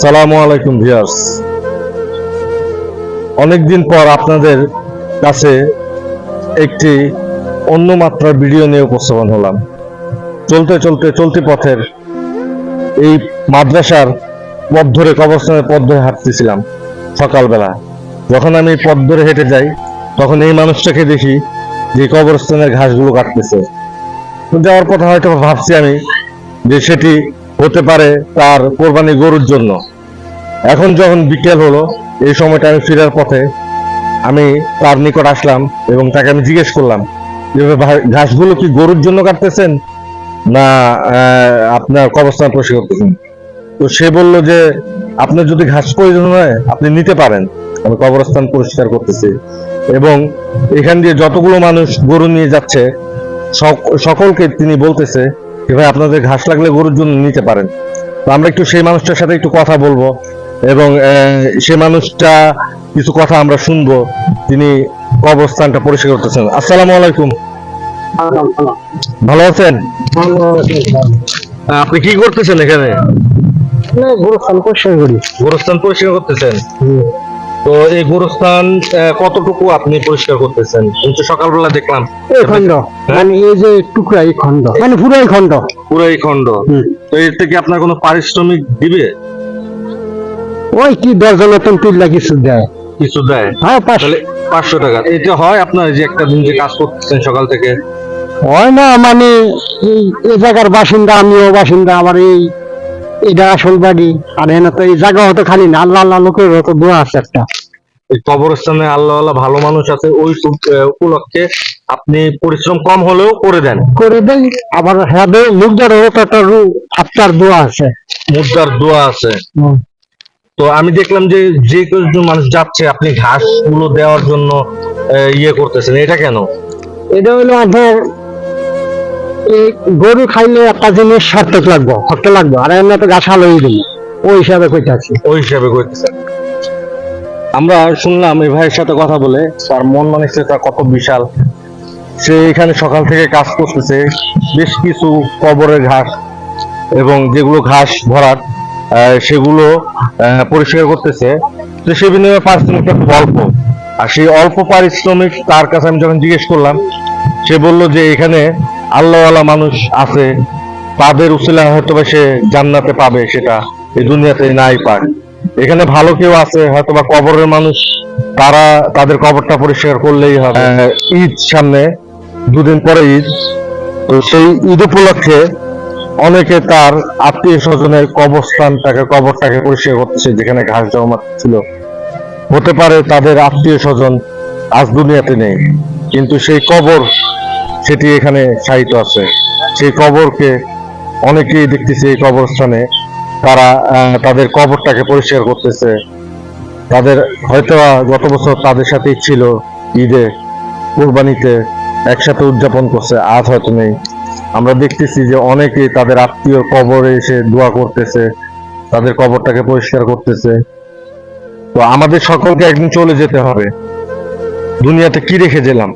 সালামু আলাইকুম ভিউয়ার্স। অনেকদিন পর আপনাদের কাছে একটি অন্য মাত্রার ভিডিও নিয়ে উপস্থাপন হলাম। চলতি পথের এই মাদ্রাসার পথ ধরে, কবরস্থানের পথ ধরে হাঁটতেছিলাম সকালবেলা। যখন আমি পথ ধরে হেঁটে যাই, তখন এই মানুষটাকে দেখি যে কবরস্থানের ঘাসগুলো কাটতেছে। যাওয়ার কথা হয়তো ভাবছি আমি যে সেটি হতে পারে তার কোরবানি গরুর জন্য। এখন যখন বিকেল হলো, এই সময়টা আমি ফেরার পথে আমি তার নিকট আসলাম এবং তাকে আমি জিজ্ঞেস করলাম যে ঘাসগুলো কি গরুর জন্য কাটতেছেন না আপনার কবরস্থান পরিষ্কার করতেছেন? তো সে বলল যে আপনার যদি ঘাস প্রয়োজন হয় আপনি নিতে পারেন, আমি কবরস্থান পরিষ্কার করতেছি। এবং এখান দিয়ে যতগুলো মানুষ গরু নিয়ে যাচ্ছে সকলকে তিনি বলতেছে যে ভাই আপনাদের ঘাস লাগলে গরুর জন্য নিতে পারেন। তো আমরা একটু সেই মানুষটার সাথে একটু কথা বলবো এবং সে মানুষটা কিছু কথা আমরা শুনবো। তিনি কবরস্থানটা পরিষ্কার করতেছেন। আসসালামু আলাইকুম, ভালো আছেন? আপনি কি করতেছেন এখানে? গোরস্থান পরিষ্কার করি। গোরস্থান পরিষ্কার করতেছেন? তো এই গোরস্থান কতটুকু আপনি পরিষ্কার করতেছেন? কিন্তু সকালবেলা দেখলাম এই খন্ড মানে এই যে টুকরা, এই খন্ড মানে পুরাই খন্ড। পুরাই খন্ড। তো এর থেকে আপনার কোনো পারিশ্রমিক দিবে? ওই কি দরজা নতুন তুললা কিছু দেয়। কিছু দেয়? হ্যাঁ, তাহলে 500 টাকা এটা হয় আপনার যে একটা দিন যে কাজ করতেছেন সকাল থেকে? হয় না, মানে এই জায়গার বাসিন্দা, আমিও বাসিন্দা, আমার এটা আসল বাড়ি। আর এনে তো এই জায়গা হতো খালি না, আল্লাহ আল্লাহ লোকের হতো দোয়া আছে একটা। এই কবরস্থানে আল্লাহ আল্লাহ ভালো মানুষ আছে, ওই উপলক্ষে আপনি পরিশ্রম কম হলেও করে দেন। করে দেয় আবার। হ্যাঁ, মুগদার হতো একটা আপনার দোয়া আছে, মুদ্রার দোয়া আছে। তো আমি দেখলাম যে যে কয়েকজন মানুষ যাচ্ছে আপনি ঘাস গুলো দেওয়ার জন্য ইয়ে করতেছেন, এটা কেন? এটা হইলো আপনার এই গরু খাইলে একটা জিনিস সার্থক লাগবো, হতে লাগবো। আর এমনি তো গাছ আলোই দিল, ওই হিসাবে কইতাছি। ওই হিসাবে করতেছেন। আমরা শুনলাম এই ভাইয়ের সাথে কথা বলে, তার মন মানসিকতা কত বিশাল। সে এখানে সকাল থেকে কাজ করতেছে, বেশ কিছু কবরের ঘাস এবং যেগুলো ঘাস ভরাট সেগুলো পরিষ্কার করতেছে। তো সে বিনিময়ে পারিশ্রমিকটা খুব অল্প। আর সেই অল্প পারিশ্রমিক তার কাছে আমি যখন জিজ্ঞেস করলাম, সে বলল যে এখানে আল্লাহওয়ালা মানুষ আছে, তাদের উসিলা হয়তো বা সে জান্নাতে পাবে, সেটা এই দুনিয়াতে নাই পায়। এখানে ভালো কেউ আছে হয়তো বা কবরের মানুষ, তারা তাদের কবরটা পরিষ্কার করলেই হবে। ঈদ সামনে, দুদিন পরে ঈদ। তো সেই ঈদ উপলক্ষে অনেকে তার আত্মীয় স্বজনের কবরটাকে পরিষ্কার করতেছে, যেখানে ঘাস জমা ছিল। হতে পারে তাদের আত্মীয় স্বজন আজ দুনিয়াতে নেই, কিন্তু সেই কবর সেটি এখানে শায়িত আছে। সেই কবরকে অনেকেই দেখতেছে এই কবরস্থানে, তারা তাদের কবরটাকে পরিষ্কার করতেছে। তাদের হয়তো গত বছর তাদের সাথেই ছিল ঈদে, কোরবানিতে একসাথে উদযাপন করছে, আজ হয়তো নেই। আমরা দেখতেছি যে অনেকেই তাদের আত্মীয় কবরে এসে দোয়া করতেছে, তাদের কবরটাকে পরিষ্কার করতেছে। তো আমাদের সকলকে একদিন চলে যেতে হবে। দুনিয়াতে কি রেখে গেলাম,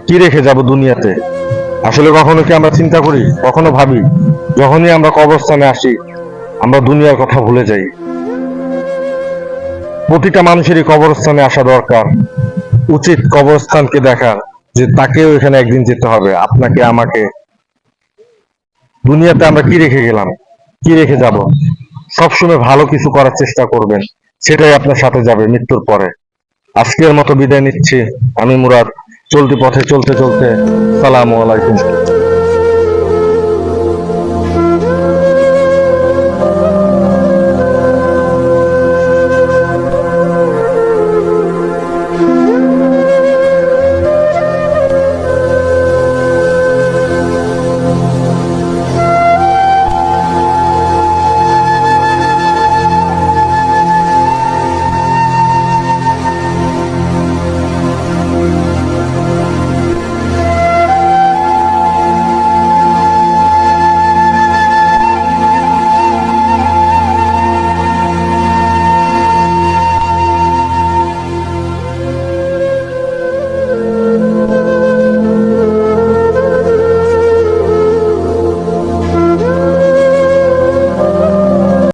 কি রেখে যাব দুনিয়াতে? আসলে কখনো কি আমরা চিন্তা করি, কখনো ভাবি? যখনই আমরা কবরস্থানে আসি আমরা দুনিয়ার কথা ভুলে যাই। প্রতিটা মানুষেরই কবরস্থানে আসা দরকার, উচিত কবরস্থানকে দেখা, যে তাকেও এখানে একদিন যেতে হবে, আপনাকে আমাকে। দুনিয়াতে আমরা কি রেখে গেলাম, কি রেখে যাব? সবসময় ভালো কিছু করার চেষ্টা করবেন, সেটাই আপনার সাথে যাবে মৃত্যুর পরে। আজকের মতো বিদায় নিচ্ছি, আমি মুরাদ। চলতি পথে চলতে সালামু আলাইকুম।